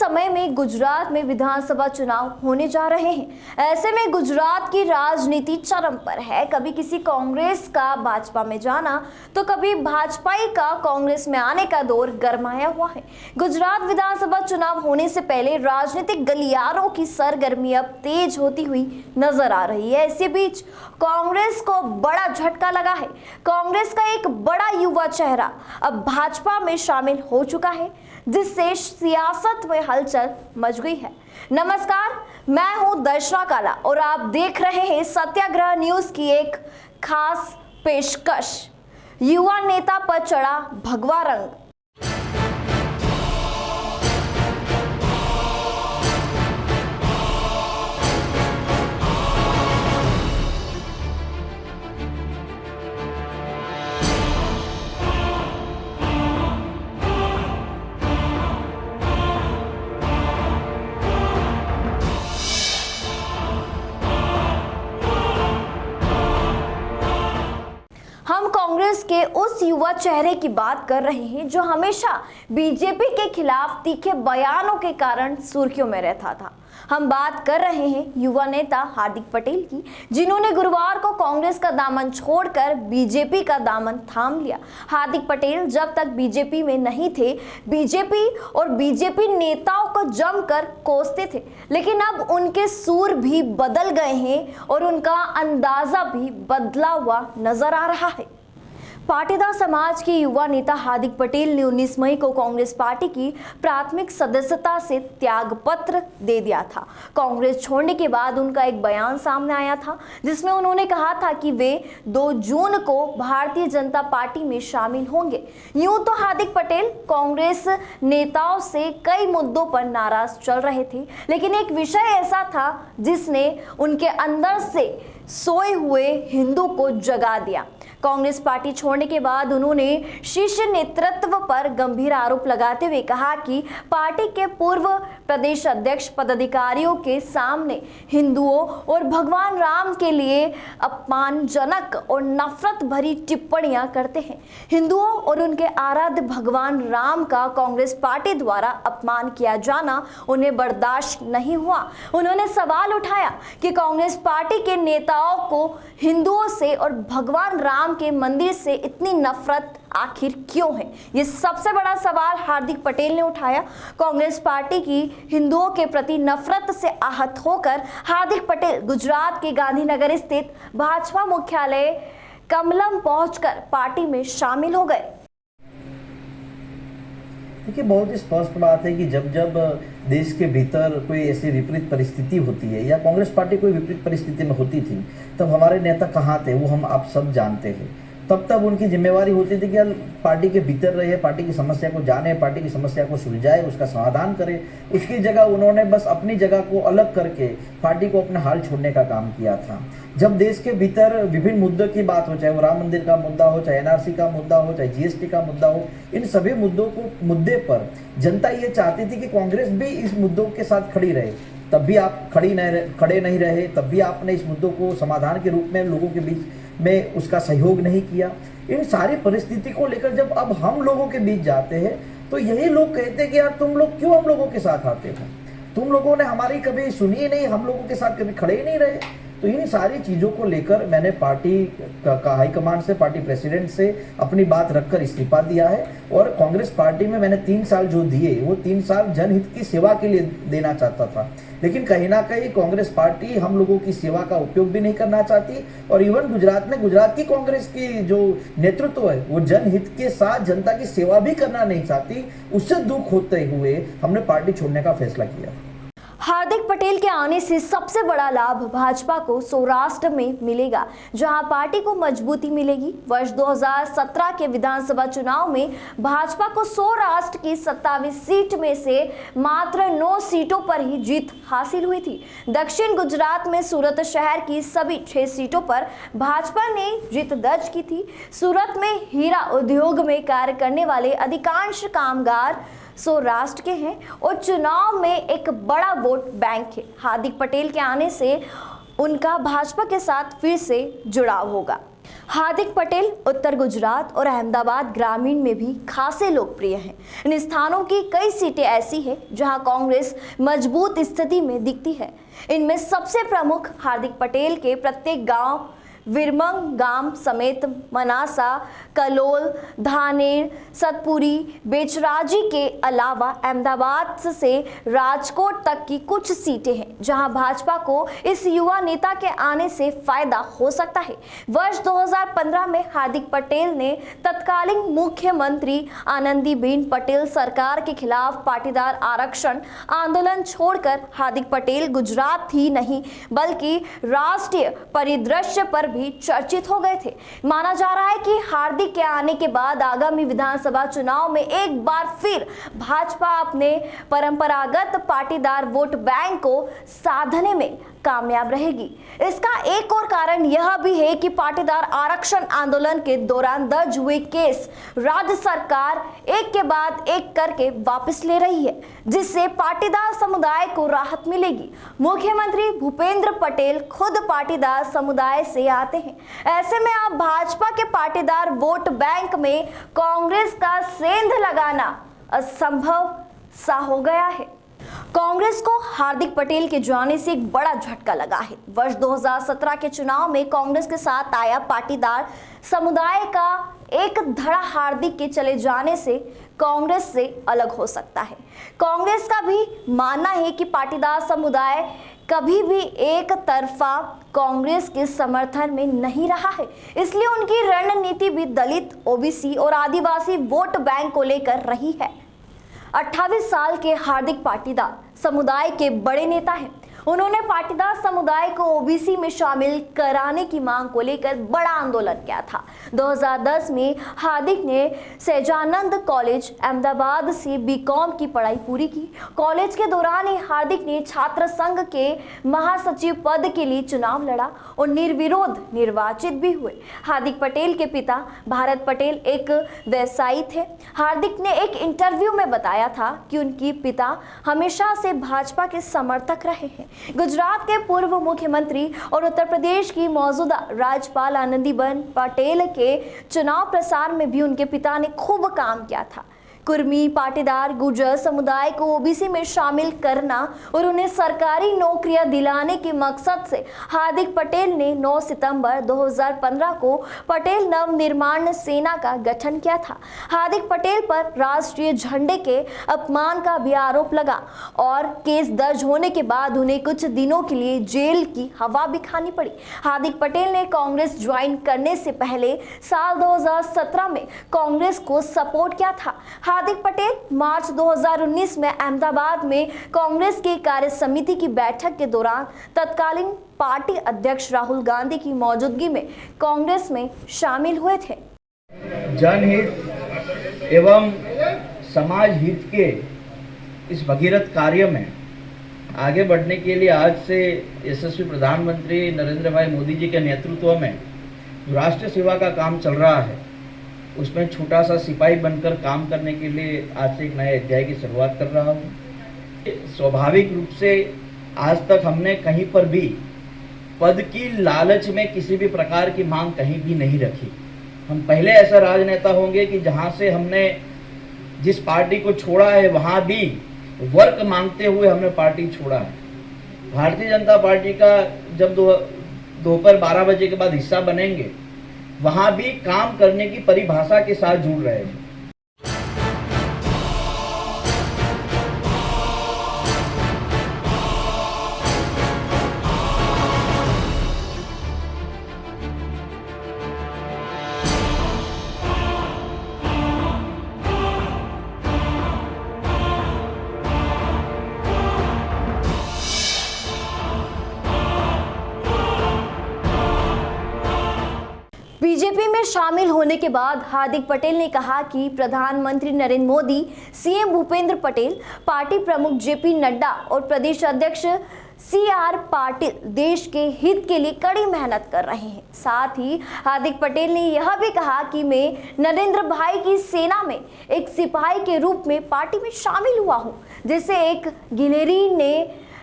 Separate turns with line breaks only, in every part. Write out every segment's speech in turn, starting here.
समय में गुजरात में विधानसभा चुनाव होने जा रहे हैं। ऐसे में गुजरात की राजनीति चरम पर है। कभी किसी कांग्रेस का भाजपा में जाना तो कभी भाजपाई का कांग्रेस में आने का दौर गरमाया हुआ है। गुजरात विधानसभा चुनाव होने से पहले राजनीतिक गलियारों की सरगर्मी अब तेज होती हुई नजर आ रही है। इसी बीच कांग्रेस को बड़ा झटका लगा है। कांग्रेस का एक बड़ा युवा चेहरा अब भाजपा में शामिल हो चुका है, जिससे सियासत में हलचल मच गई है। नमस्कार, मैं हूं दर्शना काला और आप देख रहे हैं सत्याग्रह न्यूज की एक खास पेशकश। युवा नेता पर चढ़ा भगवा रंग। हम कांग्रेस के उस युवा चेहरे की बात कर रहे हैं जो हमेशा बीजेपी के खिलाफ तीखे बयानों के कारण सुर्खियों में रहता था। हम बात कर रहे हैं युवा नेता हार्दिक पटेल की, जिन्होंने गुरुवार को कांग्रेस का दामन छोड़कर बीजेपी का दामन थाम लिया। हार्दिक पटेल जब तक बीजेपी में नहीं थे, बीजेपी और बीजेपी नेताओं को जमकर कोसते थे, लेकिन अब उनके सूर भी बदल गए हैं और उनका अंदाजा भी बदला हुआ नजर आ रहा है। पाटीदार समाज के युवा नेता हार्दिक पटेल ने 19 मई को कांग्रेस पार्टी की प्राथमिक सदस्यता से त्याग पत्र दे दिया था। कांग्रेस छोड़ने के बाद उनका एक बयान सामने आया था, जिसमें उन्होंने कहा था कि वे 2 जून को भारतीय जनता पार्टी में शामिल होंगे। यूं तो हार्दिक पटेल कांग्रेस नेताओं से कई मुद्दों पर नाराज चल रहे थे, लेकिन एक विषय ऐसा था जिसने उनके अंदर से सोए हुए हिंदू को जगा दिया। कांग्रेस पार्टी छोड़ने के बाद उन्होंने शीर्ष नेतृत्व पर गंभीर आरोप लगाते हुए कहा कि पार्टी के पूर्व प्रदेश अध्यक्ष पदाधिकारियों के सामने हिंदुओं और भगवान राम के लिए अपमानजनक और नफरत भरी टिप्पणियां करते हैं। हिंदुओं और उनके आराध्य भगवान राम का कांग्रेस पार्टी द्वारा अपमान किया जाना उन्हें बर्दाश्त नहीं हुआ। उन्होंने सवाल उठाया कि कांग्रेस पार्टी के नेताओं को हिंदुओं से और भगवान राम के मंदिर से इतनी नफरत आखिर क्यों है। ये सबसे बड़ा सवाल हार्दिक पटेल ने उठाया। कांग्रेस पार्टी की हिंदुओं के प्रति नफरत से आहत होकर हार्दिक पटेल गुजरात के गांधीनगर स्थित भाजपा मुख्यालय कमलम पहुंचकर पार्टी में शामिल हो गए।
देखिए, बहुत ही स्पष्ट बात है कि जब जब देश के भीतर कोई ऐसी विपरीत परिस्थिति होती है या कांग्रेस पार्टी कोई विपरीत परिस्थिति में होती थी, तब हमारे नेता कहाँ थे वो हम आप सब जानते हैं। तब उनकी जिम्मेवारी होती थी कि पार्टी के भीतर रहे, पार्टी की समस्या को जाने, पार्टी की समस्या को सुलझाए, उसका समाधान करे। उसकी जगह उन्होंने बस अपनी जगह को अलग करके पार्टी को अपना हाल छोड़ने का काम किया था। जब देश के भीतर विभिन्न मुद्दों की बात हो, चाहे वो राम मंदिर का मुद्दा हो, चाहे एनआरसी का मुद्दा हो, चाहे जीएसटी का मुद्दा हो, इन सभी मुद्दे पर जनता ये चाहती थी कि कांग्रेस भी इस मुद्दों के साथ खड़ी रहे। तब भी आप खड़े नहीं रहे, तब भी आपने इस मुद्दों को समाधान के रूप में लोगों के बीच में उसका सहयोग नहीं किया। इन सारी परिस्थिति को लेकर जब अब हम लोगों के बीच जाते हैं तो यही लोग कहते हैं कि यार तुम लोग क्यों हम लोगों के साथ आते हो, तुम लोगों ने हमारी कभी सुनी ही नहीं, हम लोगों के साथ कभी खड़े ही नहीं रहे। तो इन सारी चीज़ों को लेकर मैंने पार्टी का हाईकमान से, पार्टी प्रेसिडेंट से अपनी बात रखकर इस्तीफा दिया है और कांग्रेस पार्टी में मैंने 3 साल जो दिए वो 3 साल जनहित की सेवा के लिए देना चाहता था, लेकिन कहीं ना कहीं कांग्रेस पार्टी हम लोगों की सेवा का उपयोग भी नहीं करना चाहती और इवन गुजरात में गुजरात की कांग्रेस की जो नेतृत्व है वो जनहित के साथ जनता की सेवा भी करना नहीं चाहती। उससे दुख होते हुए हमने पार्टी छोड़ने का फैसला किया।
हार्दिक पटेल के आने से सबसे बड़ा लाभ भाजपा को सौराष्ट्र में मिलेगा, जहां पार्टी को मजबूती मिलेगी। वर्ष 2017 के विधानसभा चुनाव में भाजपा को सौराष्ट्र की 27 सीट में से मात्र 9 सीटों पर ही जीत हासिल हुई थी। दक्षिण गुजरात में सूरत शहर की सभी 6 सीटों पर भाजपा ने जीत दर्ज की थी। सूरत में हीरा उद्योग में कार्य करने वाले अधिकांश कामगार सौराष्ट्र के हैं और चुनाव में एक बड़ा वोट बैंक है। हार्दिक पटेल के आने से उनका भाजपा के साथ फिर से जुड़ाव होगा। हार्दिक पटेल उत्तर गुजरात और अहमदाबाद ग्रामीण में भी खासे लोकप्रिय हैं। इन स्थानों की कई सीटें ऐसी हैं जहां कांग्रेस मजबूत स्थिति में दिखती है। इनमें सबसे प्रमुख हार्दिक पटेल के प्रत्येक गांव विरमंग गांव समेत मनासा, कलोल, धानेर, सतपुरी, बेचराजी के अलावा अहमदाबाद से राजकोट तक की कुछ सीटें हैं जहां भाजपा को इस युवा नेता के आने से फायदा हो सकता है। वर्ष 2015 में हार्दिक पटेल ने तत्कालीन मुख्यमंत्री आनंदीबेन पटेल सरकार के खिलाफ पाटीदार आरक्षण आंदोलन छोड़कर हार्दिक पटेल गुजरात ही नहीं बल्कि राष्ट्रीय परिदृश्य पर भी चर्चित हो गए थे। माना जा रहा है कि हार्दिक के आने के बाद आगामी विधानसभा चुनाव में एक बार फिर भाजपा अपने परंपरागत पाटीदार वोट बैंक को साधने में कामयाब रहेगी। इसका एक और कारण यह भी है कि पाटीदार आरक्षण आंदोलन के दौरान दर्ज हुए केस राज्य सरकार एक के बाद एक करके वापस ले रही है, जिससे पाटीदार समुदाय को राहत मिलेगी। मुख्यमंत्री भूपेंद्र पटेल खुद पाटीदार समुदाय से आते हैं। ऐसे में अब भाजपा के पाटीदार वोट बैंक में कांग्रेस का सेंध लगाना असंभव सा हो गया है। कांग्रेस को हार्दिक पटेल के जाने से एक बड़ा झटका लगा है। वर्ष 2017 के चुनाव में कांग्रेस के साथ आया पाटीदार समुदाय का एक धड़ा हार्दिक के चले जाने से कांग्रेस से अलग हो सकता है। कांग्रेस का भी मानना है कि पाटीदार समुदाय कभी भी एक तरफा कांग्रेस के समर्थन में नहीं रहा है, इसलिए उनकी रणनीति भी दलित, ओबीसी और आदिवासी वोट बैंक को लेकर रही है। 28 साल के हार्दिक पाटीदार समुदाय के बड़े नेता हैं। उन्होंने पाटीदार समुदाय को ओबीसी में शामिल कराने की मांग को लेकर बड़ा आंदोलन किया था। 2010 में हार्दिक ने सहजानंद कॉलेज अहमदाबाद से बीकॉम की पढ़ाई पूरी की। कॉलेज के दौरान ही हार्दिक ने छात्र संघ के महासचिव पद के लिए चुनाव लड़ा और निर्विरोध निर्वाचित भी हुए। हार्दिक पटेल के पिता भारत पटेल एक व्यवसायी थे। हार्दिक ने एक इंटरव्यू में बताया था कि उनके पिता हमेशा से भाजपा के समर्थक रहे हैं। गुजरात के पूर्व मुख्यमंत्री और उत्तर प्रदेश की मौजूदा राज्यपाल आनंदीबेन पटेल के चुनाव प्रचार में भी उनके पिता ने खूब काम किया था। कुर्मी, पाटीदार, गुर्जर समुदाय को ओबीसी में शामिल करना और उन्हें सरकारी नौकरियां दिलाने के मकसद से हार्दिक पटेल ने 9 सितंबर 2015 को पटेल नव निर्माण सेना का गठन किया था। हार्दिक पटेल पर राष्ट्रीय झंडे के अपमान का भी आरोप लगा और केस दर्ज होने के बाद उन्हें कुछ दिनों के लिए जेल की हवा भी खानी पड़ी। हार्दिक पटेल ने कांग्रेस ज्वाइन करने से पहले साल 2017 में कांग्रेस को सपोर्ट किया था। हार्दिक पटेल मार्च 2019 में अहमदाबाद में कांग्रेस की कार्य समिति की बैठक के दौरान तत्कालीन पार्टी अध्यक्ष राहुल गांधी की मौजूदगी में कांग्रेस में शामिल हुए थे।
जनहित एवं समाज हित के इस भगीरथ कार्य में आगे बढ़ने के लिए आज से यशस्वी प्रधानमंत्री नरेंद्र भाई मोदी जी के नेतृत्व में जो राष्ट्र सेवा का काम चल रहा है, उसमें छोटा सा सिपाही बनकर काम करने के लिए आज से एक नए अध्याय की शुरुआत कर रहा हूँ। स्वाभाविक रूप से आज तक हमने कहीं पर भी पद की लालच में किसी भी प्रकार की मांग कहीं भी नहीं रखी। हम पहले ऐसा राजनेता होंगे कि जहाँ से हमने जिस पार्टी को छोड़ा है वहाँ भी वर्क मांगते हुए हमने पार्टी छोड़ा है। भारतीय जनता पार्टी का जब दोपहर 12 बजे के बाद हिस्सा बनेंगे, वहां भी काम करने की परिभाषा के साथ जुड़ रहे हैं।
बीजेपी में शामिल होने के बाद हार्दिक पटेल ने कहा कि प्रधानमंत्री नरेंद्र मोदी, सीएम भूपेंद्र पटेल, पार्टी प्रमुख जेपी नड्डा और प्रदेश अध्यक्ष CR पाटिल देश के हित के लिए कड़ी मेहनत कर रहे हैं। साथ ही हार्दिक पटेल ने यह भी कहा कि मैं नरेंद्र भाई की सेना में एक सिपाही के रूप में पार्टी में शामिल हुआ हूं, जिसे एक गिलेरी ने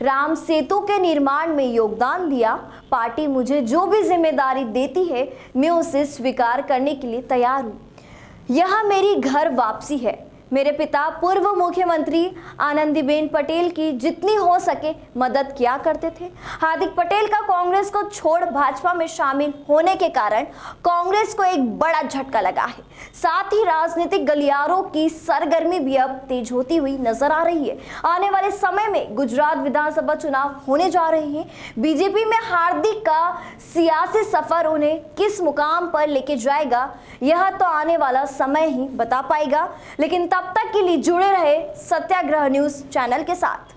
राम सेतु के निर्माण में योगदान दिया। पार्टी मुझे जो भी जिम्मेदारी देती है मैं उसे स्वीकार करने के लिए तैयार हूँ। यह मेरी घर वापसी है। मेरे पिता पूर्व मुख्यमंत्री आनंदीबेन पटेल की जितनी हो सके मदद किया करते थे। हार्दिक पटेल का कांग्रेस को छोड़ भाजपा में शामिल होने के कारण कांग्रेस को एक बड़ा झटका लगा है। साथ ही राजनीतिक गलियारों की सरगर्मी भी अब तेज होती हुई नजर आ रही है। आने वाले समय में गुजरात विधानसभा चुनाव होने जा रहे हैं। बीजेपी में हार्दिक का सियासी सफर उन्हें किस मुकाम पर लेके जाएगा यह तो आने वाला समय ही बता पाएगा। लेकिन तब तक के लिए जुड़े रहे सत्याग्रह न्यूज चैनल के साथ।